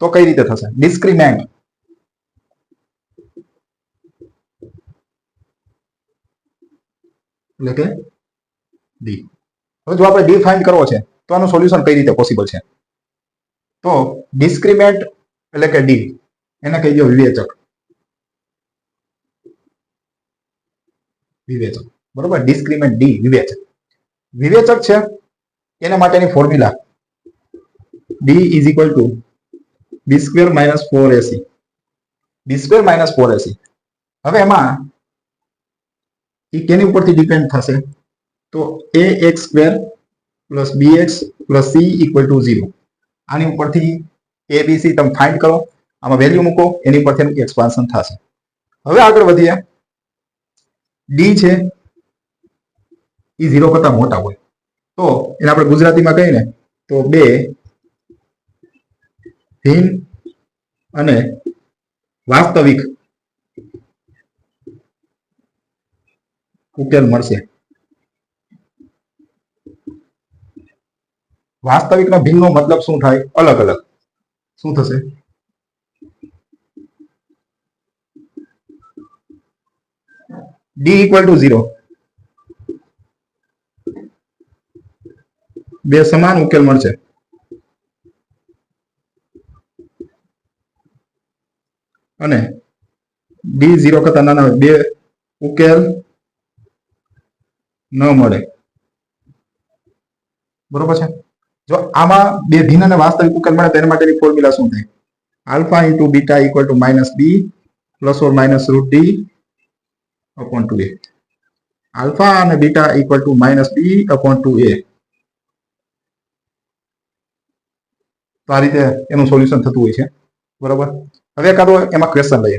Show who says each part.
Speaker 1: તો કઈ રીતે થશે? ડિસ્ક્રિમેન્ટ એટલે કે ડી. હવે જો આપણે ડી ફાઇન્ડ કરવો છે તો આનું સોલ્યુશન કઈ રીતે પોસિબલ છે? તો ડિસ્ક્રિમેન્ટ એટલે કે ડી, એને કહી દો વિવેચક. વિવેચક, બરોબર. ડિસ્ક્રિમેન્ટ ડી વિવેચક. વિવેચક છે એના માટેની formula D is equal to B square minus 4ac. B square minus 4ac. હવે એમાં એ કેની ઉપરથી ડિપેન્ડ થશે? તો ax square plus bx plus c equal to 0. આની ઉપરથી abc તમે ફાઇન્ડ કરો, આમાં વેલ્યુ મૂકો, એની ઉપરથી એક્સપાન્શન થશે. હવે આગળ વધીએ. ડી છે એ 0 કરતા મોટા હોય તો એને આપણે ગુજરાતીમાં કહીએ ને તો બે ભિન્ન અને વાસ્તવિક ઉકેલ મળશે. વાસ્તવિકનો ભિન્નનો મતલબ શું થાય? અલગ અલગ. શું થશે? D equal to 0. બે સમાન ઉકેલ મળશે. અને ડી 0 કરતા નાના હોય, બે ઉકેલ ન મળે. બરોબર છે? જો આમાં બે ભિન્ન અને વાસ્તવિક ઉકેલ મળે તેના માટેની ફોર્મ્યુલા શું થાય? Alpha into beta equal to minus B plus or minus root D upon 2a. Alpha અને beta equal to minus B upon 2a. તો આ રીતે એનું સોલ્યુશન થતું હોય છે. બરોબર. હવે એકાદો એમાં ક્વેશ્ચન લઈએ.